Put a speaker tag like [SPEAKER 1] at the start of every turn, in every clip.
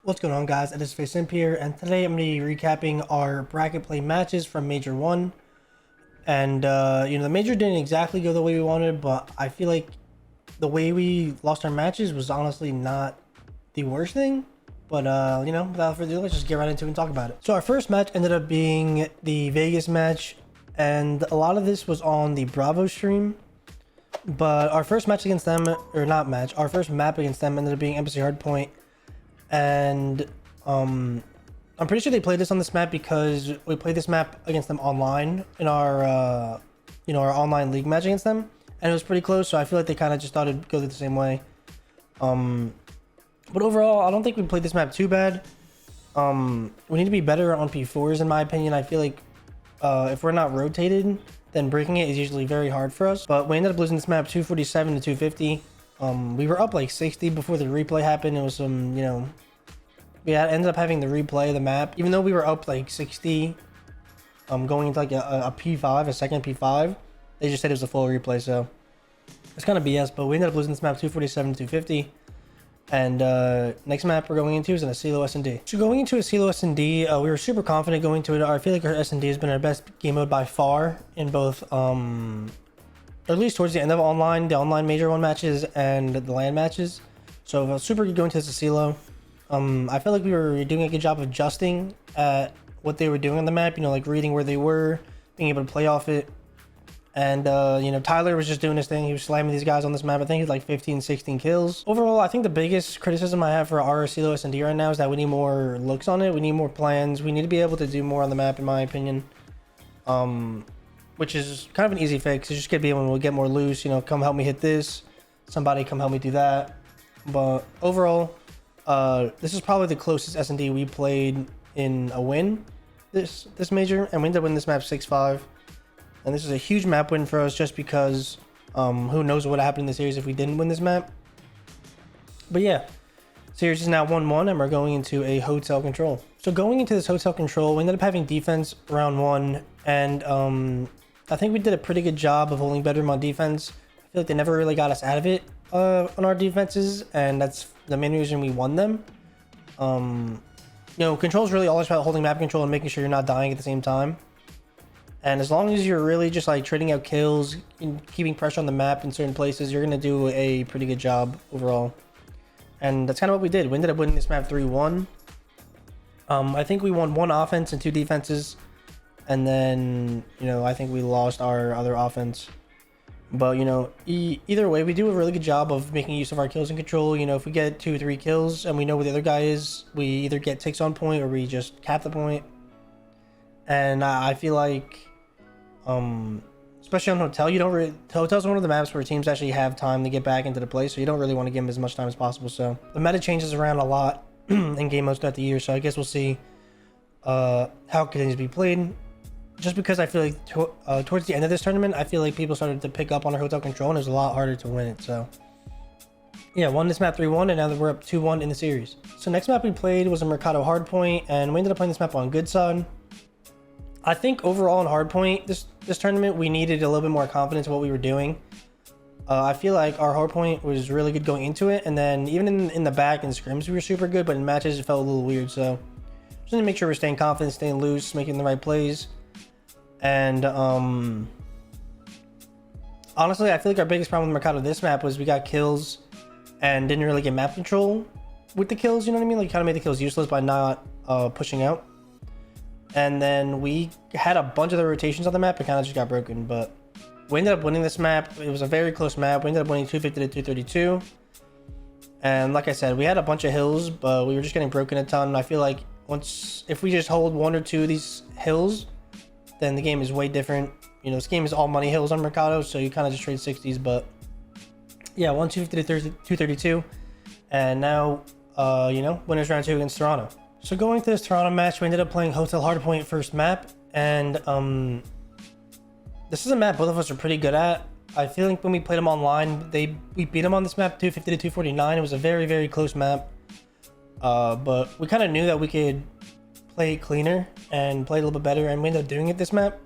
[SPEAKER 1] What's going on, guys? It is FaZe Simp here, and today I'm going to be recapping our bracket play matches from Major 1. And, the Major didn't exactly go the way we wanted, but I feel like the way we lost our matches was honestly not the worst thing. But, without further ado, let's just get right into it and talk about it. So our first match ended up being the Vegas match, and a lot of this was on the Bravo stream. But our first match against them, or not match, our first map against them ended up being Embassy Hardpoint. And I'm pretty sure they played this on this map because we played this map against them online in our our online league match against them, and it was pretty close. So I feel like they kind of just thought it'd go the same way. But overall, I don't think we played this map too bad. We need to be better on P4s in my opinion. I feel like if we're not rotated, then breaking it is usually very hard for us. But we ended up losing this map 247 to 250. We were up like 60 before the replay happened. It was some, we ended up having the replay of the map. Even though we were up like 60, going into like a P5, a second P5, they just said it was a full replay. So it's kind of BS, but we ended up losing this map 247 to 250. And next map we're going into is in a CeeLo S&D. So going into a CeeLo S&D, we were super confident going into it. I feel like our S&D has been our best game mode by far in both, or at least towards the end of the online Major 1 matches and the LAN matches. So I was super good going to this CeeLo. I felt like we were doing a good job of adjusting at what they were doing on the map, like reading where they were, being able to play off it. And, Tyler was just doing his thing. He was slamming these guys on this map. I think he's like 15, 16 kills. Overall, I think the biggest criticism I have for our CeeLo S&D right now is that we need more looks on it. We need more plans. We need to be able to do more on the map, in my opinion. Which is kind of an easy fix. It's just gonna be able to get more loose, come help me hit this. Somebody come help me do that. But overall, this is probably the closest S&D we played in a win this Major. And we ended up winning this map 6-5. And this is a huge map win for us just because who knows what happened in the series if we didn't win this map. But yeah, series is now 1-1 and we're going into a hotel control. So going into this hotel control, we ended up having defense round 1, and I think we did a pretty good job of holding bedroom on defense. I feel like they never really got us out of it on our defenses, and that's the main reason we won them. Control is really always about holding map control and making sure you're not dying at the same time. And as long as you're really just like trading out kills and keeping pressure on the map in certain places, you're going to do a pretty good job overall. And that's kind of what we did. We ended up winning this map 3-1. I think we won 1 offense and 2 defenses. And then, I think we lost our other offense. But, either way, we do a really good job of making use of our kills and control. If we get 2 or 3 kills and we know where the other guy is, we either get ticks on point or we just cap the point. And I feel like, especially on Hotel, Hotel's one of the maps where teams actually have time to get back into the play, so you don't really want to give them as much time as possible. So the meta changes around a lot in game modes throughout the year, so I guess we'll see how it continues to be played. Just because I feel like towards the end of this tournament, I feel like people started to pick up on our hotel control, and it was a lot harder to win it. So yeah, won this map 3-1, and now that we're up 2-1 in the series. So next map we played was a Mercado Hardpoint, and we ended up playing this map on good side. I think overall in Hardpoint, this tournament, we needed a little bit more confidence in what we were doing. I feel like our Hardpoint was really good going into it, and then even in the back and scrims, we were super good, but in matches, it felt a little weird. So just need to make sure we're staying confident, staying loose, making the right plays. And honestly, I feel like our biggest problem with Mercado this map was we got kills and didn't really get map control with the kills, you know what I mean? Like, kind of made the kills useless by not pushing out. And then we had a bunch of the rotations on the map and kind of just got broken. But we ended up winning this map. It was a very close map. We ended up winning 250 to 232. And like I said, we had a bunch of hills, but we were just getting broken a ton. I feel like if we just hold 1 or 2 of these hills, then the game is way different. This game is all money hills on Mercado, so you kind of just trade 60s. But yeah, 250 to 232. And now, winners round 2 against Toronto. So going to this Toronto match, we ended up playing Hotel Hardpoint first map, and this is a map both of us are pretty good at. I feel like when we played them online, we beat them on this map 250 to 249. It was a very, very close map, but we kind of knew that we could play cleaner and play a little bit better, and we ended up doing it this map.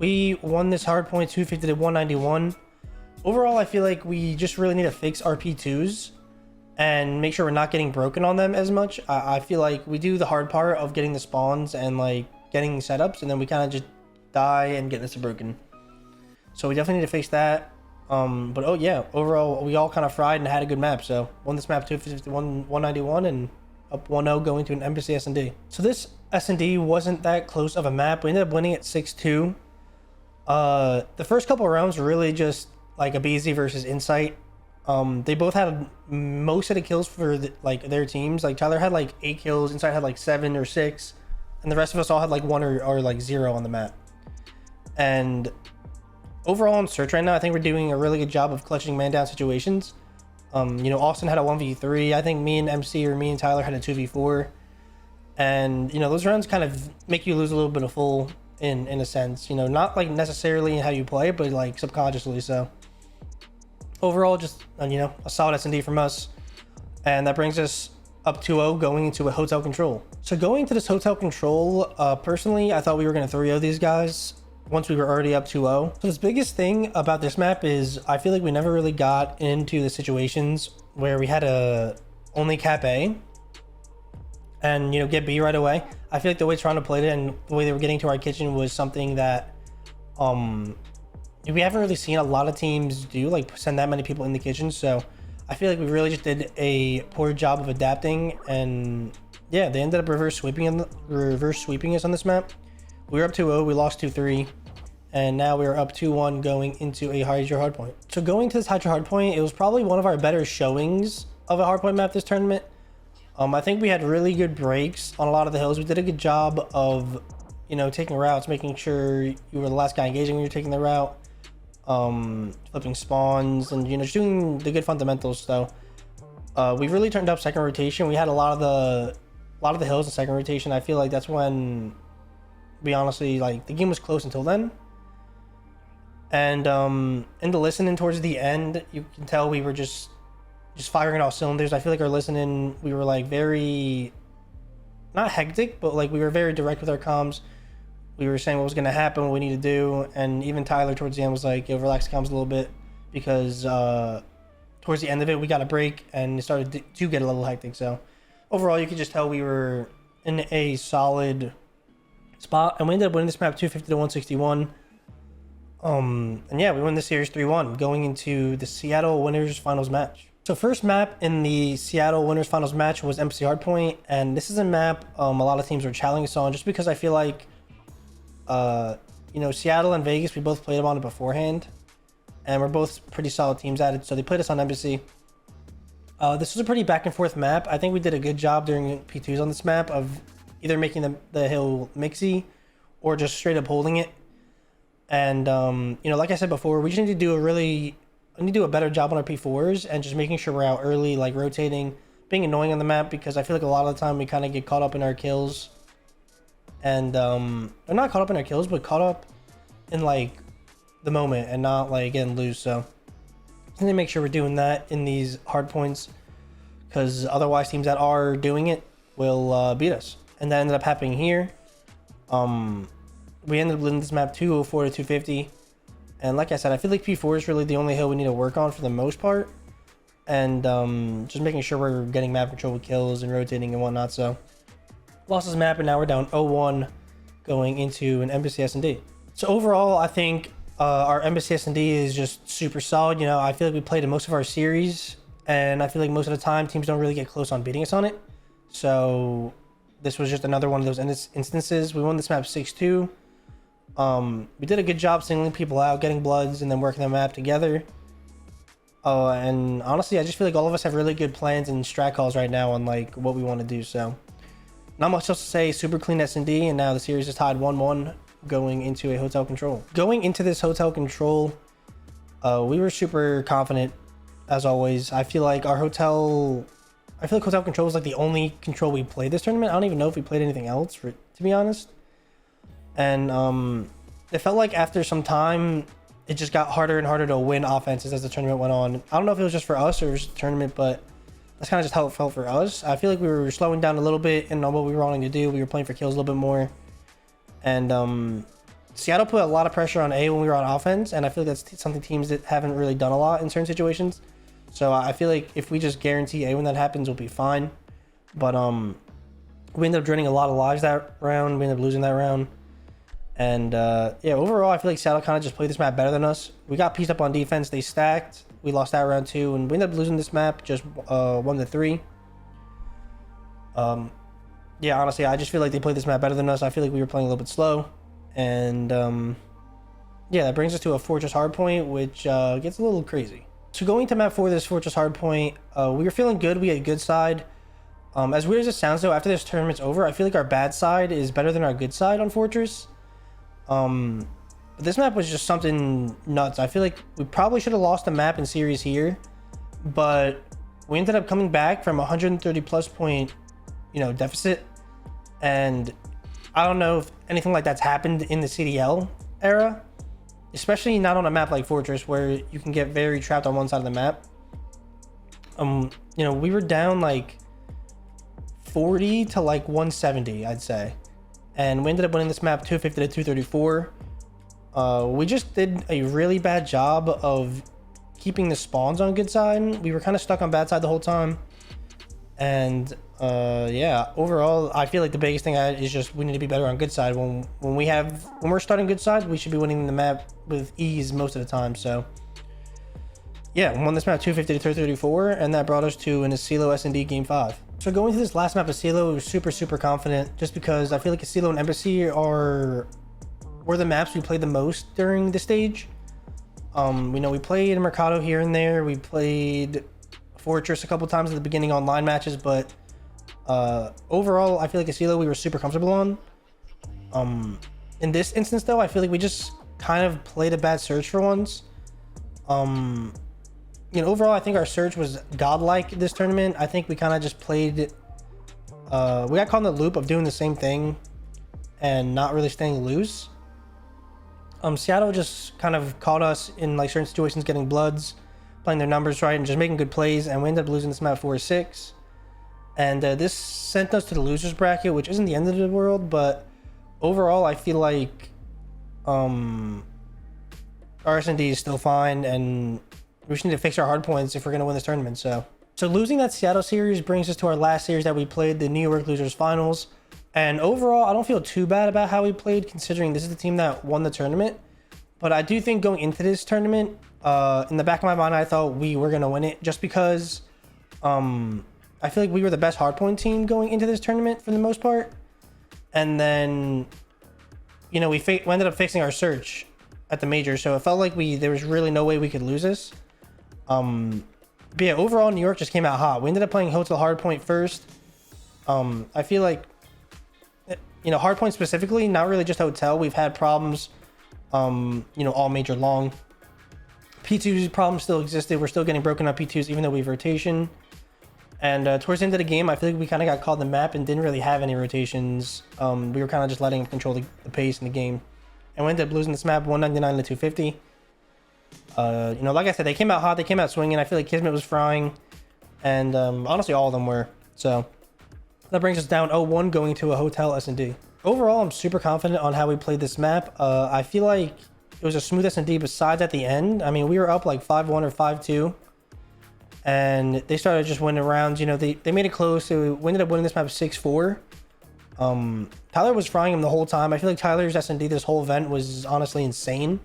[SPEAKER 1] We won this Hardpoint 250 to 191. Overall, I feel like we just really need to fix our P2s. and make sure we're not getting broken on them as much. I feel like we do the hard part of getting the spawns and like getting setups, and then we kind of just die and get this broken. So we definitely need to fix that. But oh yeah, overall we all kind of fried and had a good map. So won this map 251, 191, and up 1-0 going to an embassy S&D. So this S&D wasn't that close of a map. We ended up winning at 6-2. The first couple of rounds were really just like a BZ versus Insight. They both had most of the kills for their teams. Like Tyler had like 8 kills, Insight had like 7 or 6, and the rest of us all had like 1 or like 0 on the map. And overall on search right now, I think we're doing a really good job of clutching man down situations. You know, Austin had a 1v3. I think me and MC or me and Tyler had a 2v4. And, you know, those rounds kind of make you lose a little bit of full in a sense. You know, not like necessarily in how you play, but like subconsciously so. Overall, just, you know, a solid S&D from us. And that brings us up 2-0 going into a hotel control. So going to this hotel control, personally, I thought we were going to 3-0 these guys once we were already up 2-0. So the biggest thing about this map is I feel like we never really got into the situations where we had to only cap A and, you know, get B right away. I feel like the way Toronto played it and the way they were getting to our kitchen was something that we haven't really seen a lot of teams do, like send that many people in the kitchen. So I feel like we really just did a poor job of adapting, and yeah, they ended up reverse sweeping us on this map. We were up 2-0, we lost 2-3, and now we are up 2-1 going into a Hydra hardpoint. So going to this Hydra hardpoint, it was probably one of our better showings of a hardpoint map this tournament. I think we had really good breaks on a lot of the hills. We did a good job of, you know, taking routes, making sure you were the last guy engaging when you're taking the route, flipping spawns, and, you know, just doing the good fundamentals. So we really turned up second rotation. We had a lot of the hills in second rotation. I feel like that's when we honestly, like, the game was close until then. And in the listening towards the end, you can tell we were just firing all cylinders. I feel like our listening, we were like very, not hectic, but like we were very direct with our comms. We were saying what was going to happen, what we need to do. And even Tyler towards the end was like, yo, relax comms a little bit, because towards the end of it, we got a break and it started to get a little hectic. So overall, you could just tell we were in a solid spot, and we ended up winning this map 250 to 161. And yeah, we won the series 3-1 going into the Seattle Winners Finals match. So first map in the Seattle Winners Finals match was MC Hardpoint, and this is a map a lot of teams were challenging us on, just because I feel like you know, Seattle and Vegas, we both played on it beforehand, and we're both pretty solid teams at it, so they played us on Embassy. This was a pretty back and forth map. I think we did a good job during P2s on this map of either making the hill mixy or just straight up holding it. And you know, like I said before, we just need to do a better job on our P4s and just making sure we're out early, like rotating, being annoying on the map, because I feel like a lot of the time we kind of get caught up in our kills. And or not caught up in our kills, but caught up in like the moment and not like getting loose. So we need to make sure we're doing that in these hard points, because otherwise teams that are doing it will beat us. And that ended up happening here. We ended up winning this map 204 to 250. And like I said, I feel like P4 is really the only hill we need to work on for the most part. And just making sure we're getting map control with kills and rotating and whatnot. So lost this map, and now we're down 0-1 going into an Embassy S&D. So overall, I think our Embassy S&D is just super solid. You know, I feel like we played in most of our series, and I feel like most of the time teams don't really get close on beating us on it. So this was just another one of those instances. We won this map 6-2. We did a good job singling people out, getting bloods, and then working the map together. And honestly, I just feel like all of us have really good plans and strat calls right now on like what we want to do. So not much else to say. Super clean S&D, and now the series is tied 1-1 going into a hotel control. Going into this hotel control, we were super confident as always. I feel like hotel control is like the only control we played this tournament. I don't even know if we played anything else, to be honest. And it felt like after some time, it just got harder and harder to win offenses as the tournament went on. I don't know if it was just for us or it was the tournament, but that's kind of just how it felt for us. I feel like we were slowing down a little bit in what we were wanting to do. We were playing for kills a little bit more. And Seattle put a lot of pressure on A when we were on offense, and I feel like that's something teams that haven't really done a lot in certain situations. So I feel like if we just guarantee A when that happens, we'll be fine. But we ended up draining a lot of lives that round. We ended up losing that round. And yeah, overall, I feel like Seattle kind of just played this map better than us. We got pieced up on defense. They stacked. We lost that round too. And we ended up losing this map just 1-3. Yeah, honestly, I just feel like they played this map better than us. I feel like we were playing a little bit slow. And yeah, that brings us to a Fortress Hardpoint, which gets a little crazy. So going to map 4, this Fortress Hardpoint, we were feeling good. We had good side. As weird as it sounds though, after this tournament's over, I feel like our bad side is better than our good side on Fortress. This map was just something nuts. I feel like we probably should have lost the map in series here, but we ended up coming back from 130 plus point, deficit. And I don't know if anything like that's happened in the CDL era, especially not on a map like Fortress where you can get very trapped on one side of the map. We were down like 40 to like 170, I'd say. And we ended up winning this map 250 to 234. We just did a really bad job of keeping the spawns on good side. We were kind of stuck on bad side the whole time. And yeah, overall, I feel like the biggest thing is just we need to be better on good side. When we're starting good side, we should be winning the map with ease most of the time. So yeah, we won this map 250 to 234, and that brought us to an Asilo S&D game 5. So going to this last map, Asilo, was super confident, just because I feel like Asilo and Embassy were the maps we played the most during the stage. We played Mercado here and there. We played Fortress a couple times at the beginning online matches, but overall, I feel like Asilo we were super comfortable on. In this instance, though, I feel like we just kind of played a bad search for once. Overall, I think our search was godlike this tournament. I think we kind of just played. We got caught in the loop of doing the same thing and not really staying loose. Seattle just kind of caught us in like certain situations, getting bloods, playing their numbers right, and just making good plays. And we ended up losing this map 4-6. And this sent us to the losers bracket, which isn't the end of the world, but overall, I feel like our S&D is still fine, and we just need to fix our hard points if we're going to win this tournament. So losing that Seattle series brings us to our last series that we played, the New York Losers Finals. And overall, I don't feel too bad about how we played, considering this is the team that won the tournament. But I do think going into this tournament, in the back of my mind, I thought we were going to win it, just because I feel like we were the best hardpoint team going into this tournament for the most part. And then, we ended up fixing our search at the major, so it felt like there was really no way we could lose this. But yeah, overall, New York just came out hot. We ended up playing Hotel Hardpoint first. I feel like, Hardpoint specifically, not really just Hotel. We've had problems, all major long. P2's problems still existed. We're still getting broken up P2s, even though we have rotation. And towards the end of the game, I feel like we kind of got caught in the map and didn't really have any rotations. We were kind of just letting them control the pace in the game. And we ended up losing this map 199 to 250. Like I said, they came out hot. They came out swinging. I feel like Kismet was frying. And honestly, all of them were. So that brings us down 0-1 going to a Hotel S&D. Overall, I'm super confident on how we played this map. I feel like it was a smooth S&D besides at the end. I mean, we were up like 5-1 or 5-2. And they started just winning rounds. They made it close. So we ended up winning this map 6-4. Tyler was frying him the whole time. I feel like Tyler's S&D this whole event was honestly insane.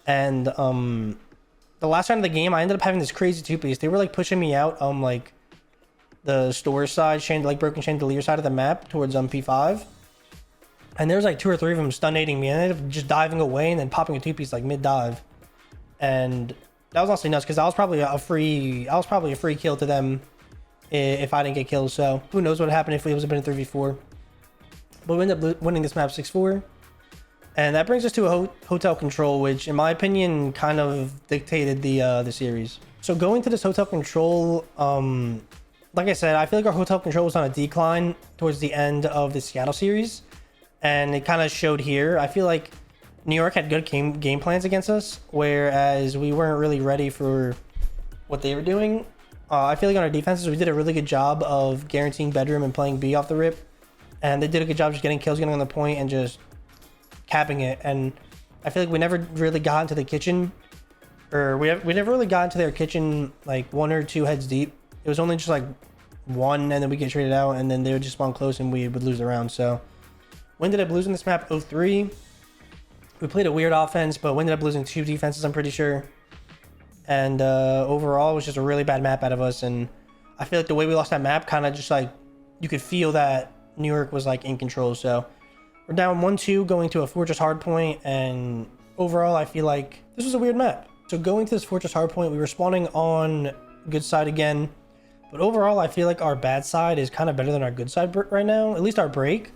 [SPEAKER 1] And the last round of the game, I ended up having this crazy two-piece. They were like pushing me out on like the store side, broken chandelier side of the map towards P5. And there was like 2 or 3 of them stun-nading me. And I ended up just diving away and then popping a two-piece like mid-dive. And that was honestly nuts, because I was probably a free kill to them if I didn't get killed. So who knows what would happen if it was been a 3v4. But we ended up winning this map 6-4. And that brings us to a Hotel Control, which in my opinion kind of dictated the series. So going to this Hotel Control, like I said, I feel like our Hotel Control was on a decline towards the end of the Seattle series. And it kind of showed here. I feel like New York had good game plans against us, whereas we weren't really ready for what they were doing. I feel like on our defenses, we did a really good job of guaranteeing bedroom and playing B off the rip. And they did a good job just getting kills, getting on the point, and just capping it. And I feel like we never really got into the kitchen or we never really got into their kitchen like 1 or 2 heads deep. It was only just like 1, and then we get traded out, and then they would just spawn close and we would lose the round. So we ended up losing this map 0-3. We played a weird offense, but we ended up losing 2 defenses, I'm pretty sure. And overall, it was just a really bad map out of us. And I feel like the way we lost that map, kind of just like, you could feel that New York was like in control. So we're down 1-2 going to a Fortress hardpoint, and overall, I feel like this was a weird map. So going to this Fortress hardpoint, we were spawning on good side again. But overall, I feel like our bad side is kind of better than our good side right now. At least our break.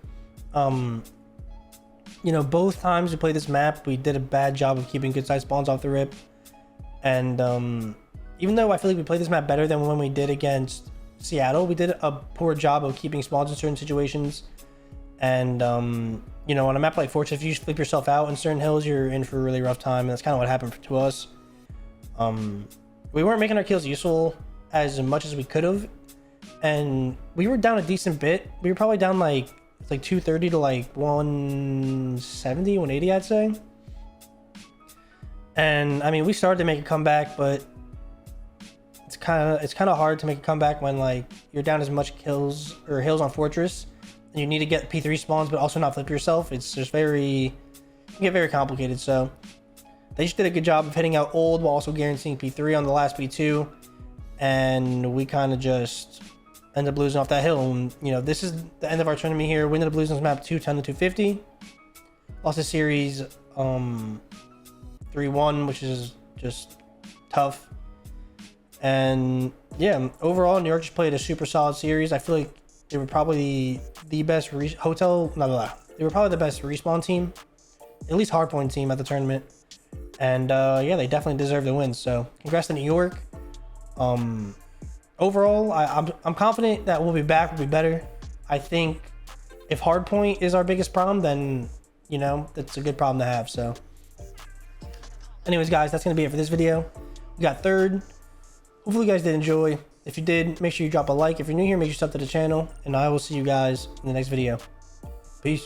[SPEAKER 1] You know, both times we played this map, we did a bad job of keeping good side spawns off the rip. And even though I feel like we played this map better than when we did against Seattle, we did a poor job of keeping spawns in certain situations. And you know, on a map like Fortress, if you flip yourself out in certain hills, you're in for a really rough time. And that's kind of what happened to us. We weren't making our kills useful as much as we could have, and we were down a decent bit. We were probably down like 230 to like 170, 180, I'd say. And I mean, we started to make a comeback, but it's kind of hard to make a comeback when like you're down as much kills or hills on Fortress, and you need to get P3 spawns, but also not flip yourself. It's just it can get very complicated. So they just did a good job of hitting out old while also guaranteeing P3 on the last P2. And we kind of just ended up losing off that hill. And, you know, this is the end of our tournament here. We ended up losing this map 210-250. Lost the series 3-1, which is just tough. And yeah, overall, New York just played a super solid series. I feel like they were probably the best they were probably the best respawn team, at least hardpoint team at the tournament. And yeah, they definitely deserve the win. So congrats to New York. Overall, I'm confident that we'll be back. We'll be better. I think if hardpoint is our biggest problem, then, you know, that's a good problem to have. So anyways, guys, that's going to be it for this video. We got third. Hopefully you guys did enjoy. If you did, make sure you drop a like. If you're new here, make sure you sub to the channel, and I will see you guys in the next video. Peace.